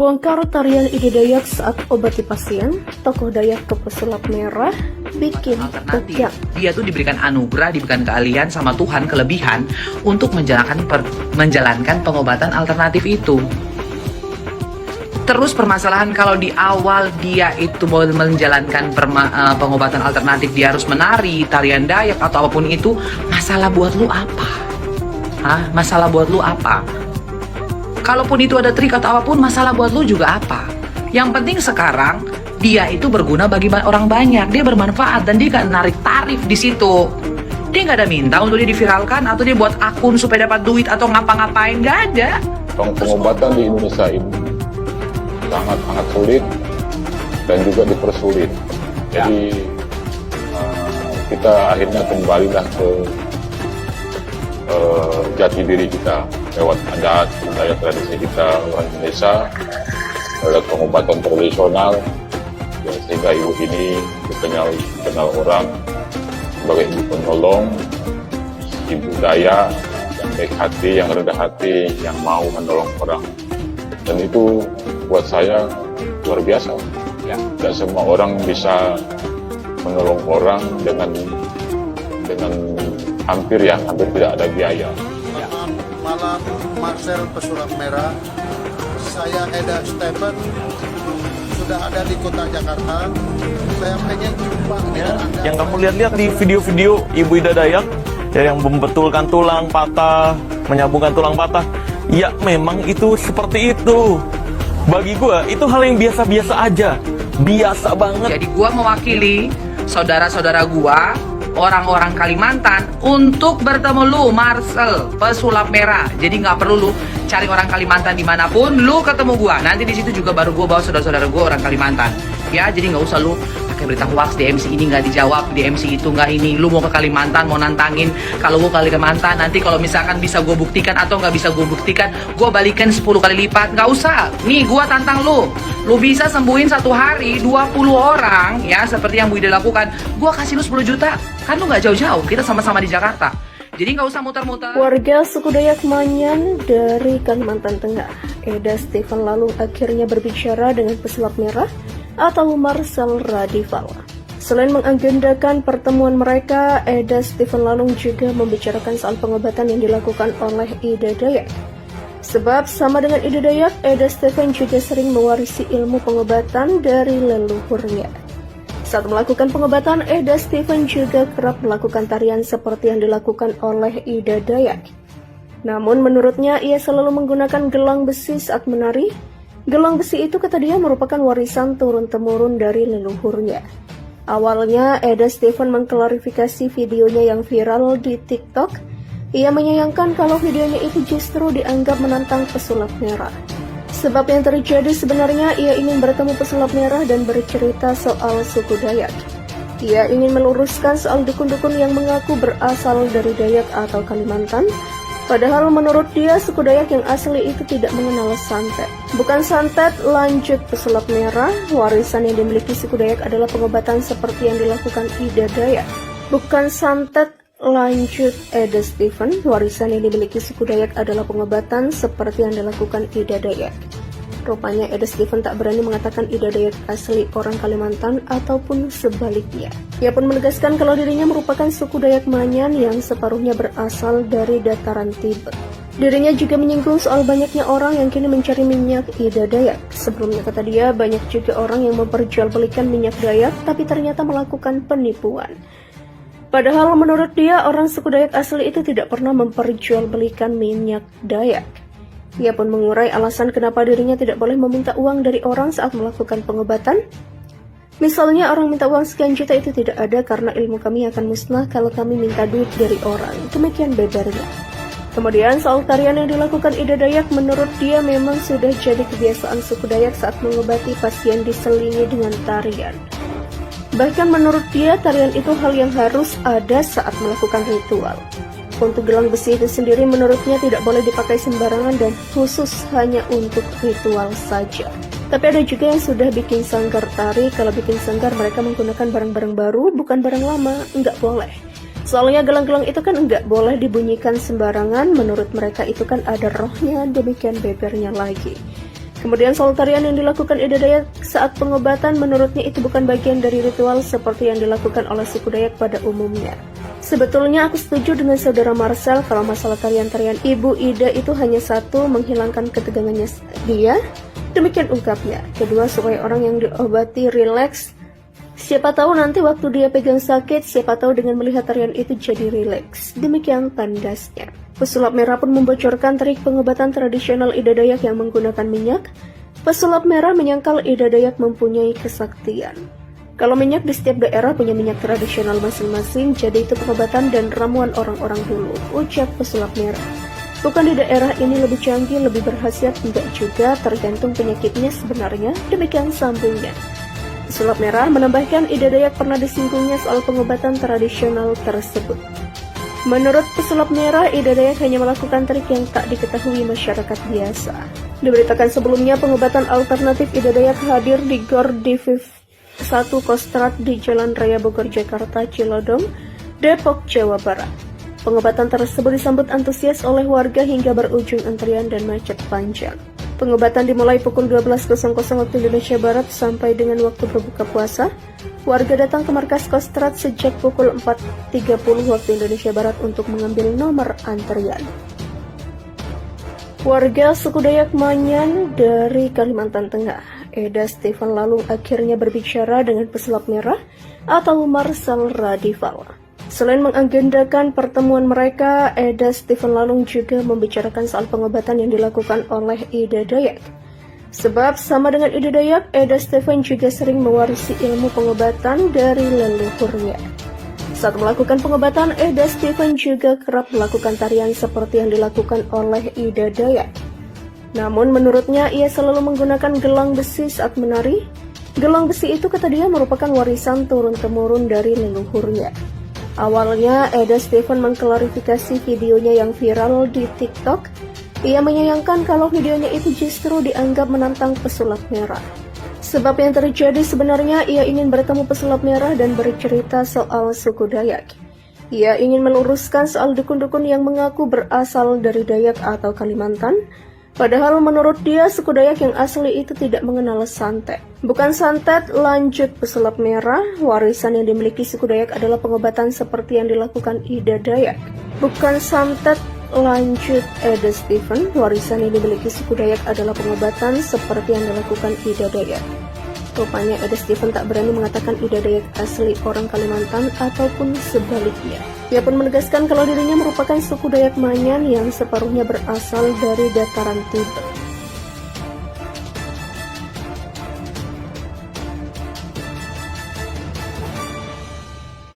Bongkar tarian ide Dayak saat obati pasien, tokoh Dayak ke pesulap merah, bikin tegang. Dia tuh diberikan anugerah, diberikan keahlian sama Tuhan, kelebihan untuk menjalankan pengobatan alternatif itu. Terus permasalahan kalau di awal dia itu mau menjalankan pengobatan alternatif, dia harus menari, tarian Dayak atau apapun itu, masalah buat lu apa? Masalah buat lu apa? Kalaupun itu ada trik atau apapun, masalah buat lu juga apa? Yang penting sekarang dia itu berguna bagi orang banyak, dia bermanfaat dan dia gak narik tarif di situ. Dia gak ada minta untuk dia diviralkan atau dia buat akun supaya dapat duit atau ngapa-ngapain, gak ada. Pengobatan di Indonesia ini sangat sulit dan juga dipersulit. Jadi kita akhirnya kembalilah ke jati diri kita lewat adat, budaya, tradisi kita orang Indonesia, lewat pengobatan tradisional, ya, sehingga ibu ini dikenal orang sebagai ibu penolong, ibu daya, yang baik hati, yang rendah hati, yang mau menolong orang. Dan itu buat saya luar biasa. Ya. Tidak semua orang bisa menolong orang dengan hampir tidak ada biaya. Malam Marcel Pesulap Merah, saya Eda Stephen sudah ada di kota Jakarta. Saya pengen jumpa dengan Anda. Yang kamu lihat-lihat di video-video Ibu Ida Dayak ya, yang membetulkan tulang patah, menyambungkan tulang patah, ya memang itu seperti itu. Bagi gua itu hal yang biasa-biasa aja, biasa banget. Jadi gua mewakili saudara-saudara gua, orang-orang Kalimantan, untuk bertemu lu Marcel Pesulap Merah. Jadi nggak perlu lu cari orang Kalimantan dimanapun, lu ketemu gua. Nanti di situ juga baru gua bawa saudara-saudara gua orang Kalimantan. Ya, jadi nggak usah lu pakai berita hoax, di MC ini nggak dijawab, di MC itu nggak ini. Lu mau ke Kalimantan, mau nantangin. Kalau gua ke Kalimantan, nanti kalau misalkan bisa gua buktikan atau nggak bisa gua buktikan, gua balikan 10 kali lipat. Nggak usah. Nih, gua tantang lu. Lu bisa sembuhin satu hari 20 orang, ya, seperti yang Bu Ida lakukan. Gua kasih lu 10 juta. Kan lu nggak jauh-jauh, kita sama-sama di Jakarta. Jadi nggak usah muter-muter. Warga suku Dayak Manyan dari Kalimantan Tengah, Eda Stephen lalu akhirnya berbicara dengan pesulap merah atau Marcel Radival. Selain mengagendakan pertemuan mereka, Eda Stephen lalu juga membicarakan soal pengobatan yang dilakukan oleh Ida Dayak. Sebab sama dengan Ida Dayak, Eda Stephen juga sering mewarisi ilmu pengobatan dari leluhurnya. Saat melakukan pengobatan, Eda Stephen juga kerap melakukan tarian seperti yang dilakukan oleh Ida Dayak. Namun menurutnya ia selalu menggunakan gelang besi saat menari. Gelang besi itu kata dia merupakan warisan turun-temurun dari leluhurnya. Awalnya Eda Stephen mengklarifikasi videonya yang viral di TikTok. Ia menyayangkan kalau videonya itu justru dianggap menantang pesulap merah. Sebab yang terjadi sebenarnya ia ingin bertemu pesulap merah dan bercerita soal suku Dayak. Ia ingin meluruskan soal dukun-dukun yang mengaku berasal dari Dayak atau Kalimantan. Padahal menurut dia suku Dayak yang asli itu tidak mengenal santet. Bukan santet lanjut pesulap merah, warisan yang dimiliki suku Dayak adalah pengobatan seperti yang dilakukan Ida Dayak. Bukan santet lanjut Eda Stephen, warisan yang dimiliki suku Dayak adalah pengobatan seperti yang dilakukan Ida Dayak. Rupanya Eda Stephen tak berani mengatakan Ida Dayak asli orang Kalimantan ataupun sebaliknya. Ia pun menegaskan kalau dirinya merupakan suku Dayak Manyan yang separuhnya berasal dari dataran Tibet. Dirinya juga menyinggung soal banyaknya orang yang kini mencari minyak Ida Dayak. Sebelumnya kata dia, banyak juga orang yang memperjualbelikan minyak Dayak tapi ternyata melakukan penipuan. Padahal menurut dia, orang suku Dayak asli itu tidak pernah memperjualbelikan minyak Dayak. Ia pun mengurai alasan kenapa dirinya tidak boleh meminta uang dari orang saat melakukan pengobatan. Misalnya orang minta uang sekian juta itu tidak ada karena ilmu kami akan musnah kalau kami minta duit dari orang. Demikian bedarnya. Kemudian soal tarian yang dilakukan Ida Dayak, menurut dia memang sudah jadi kebiasaan suku Dayak saat mengobati pasien diselingi dengan tarian. Bahkan menurut dia, tarian itu hal yang harus ada saat melakukan ritual. Untuk gelang besi itu sendiri menurutnya tidak boleh dipakai sembarangan dan khusus hanya untuk ritual saja. Tapi ada juga yang sudah bikin sanggar tari. Kalau bikin sanggar mereka menggunakan barang-barang baru, bukan barang lama, enggak boleh. Soalnya gelang-gelang itu kan enggak boleh dibunyikan sembarangan, menurut mereka itu kan ada rohnya, demikian bebernya lagi. Kemudian soal tarian yang dilakukan Ida Dayak saat pengobatan, menurutnya itu bukan bagian dari ritual seperti yang dilakukan oleh suku Dayak pada umumnya. Sebetulnya aku setuju dengan saudara Marcel kalau masalah tarian-tarian Ibu Ida itu hanya satu, menghilangkan ketegangannya dia. Demikian ungkapnya. Kedua, supaya orang yang diobati rileks. Siapa tahu nanti waktu dia pegang sakit, siapa tahu dengan melihat tarian itu jadi rileks. Demikian tandasnya. Pesulap merah pun membocorkan trik pengobatan tradisional Ida Dayak yang menggunakan minyak. Pesulap merah menyangkal Ida Dayak mempunyai kesaktian. Kalau minyak di setiap daerah punya minyak tradisional masing-masing, jadi itu pengobatan dan ramuan orang-orang dulu, ucap pesulap merah. Bukan di daerah ini lebih canggih, lebih berkhasiat, tidak juga, tergantung penyakitnya sebenarnya, demikian sambungnya. Pesulap merah menambahkan Ida Dayak pernah disinggungnya soal pengobatan tradisional tersebut. Menurut pesulap merah, Ida Dayak hanya melakukan trik yang tak diketahui masyarakat biasa. Diberitakan sebelumnya, pengobatan alternatif Ida Dayak hadir di Gor Diviv 1 Kostrad di Jalan Raya Bogor, Jakarta, Cilodong, Depok, Jawa Barat. Pengobatan tersebut disambut antusias oleh warga hingga berujung antrian dan macet panjang. Pengobatan dimulai pukul 12.00 waktu Indonesia Barat sampai dengan waktu berbuka puasa. Warga datang ke markas Kostrad sejak pukul 4.30 waktu Indonesia Barat untuk mengambil nomor antrian. Warga suku Dayak Manyan dari Kalimantan Tengah, Eda Stephen Lalung, akhirnya berbicara dengan pesulap merah atau Marcel Radival. Selain mengagendakan pertemuan mereka, Eda Stephen Lalung juga membicarakan soal pengobatan yang dilakukan oleh Ida Dayak. Sebab sama dengan Ida Dayak, Eda Stephen juga sering mewarisi ilmu pengobatan dari leluhurnya. Saat melakukan pengobatan, Eda Stephen juga kerap melakukan tarian seperti yang dilakukan oleh Ida Dayak. Namun menurutnya ia selalu menggunakan gelang besi saat menari. Gelang besi itu kata dia merupakan warisan turun-temurun dari leluhurnya. Awalnya Eda Stephen mengklarifikasi videonya yang viral di TikTok. Ia menyayangkan kalau videonya itu justru dianggap menantang pesulap merah. Sebab yang terjadi sebenarnya ia ingin bertemu pesulap merah dan bercerita soal suku Dayak. Ia ingin meluruskan soal dukun-dukun yang mengaku berasal dari Dayak atau Kalimantan. Padahal menurut dia suku Dayak yang asli itu tidak mengenal santet. Bukan santet, lanjut pesulap merah, warisan yang dimiliki suku Dayak adalah pengobatan seperti yang dilakukan Ida Dayak. Bukan santet, lanjut Eda Stephen, warisan yang dimiliki suku Dayak adalah pengobatan seperti yang dilakukan Ida Dayak. Rupanya Eda Stephen tak berani mengatakan Ida Dayak asli orang Kalimantan ataupun sebaliknya. Ia pun menegaskan kalau dirinya merupakan suku Dayak Manyan yang separuhnya berasal dari dataran Tibet.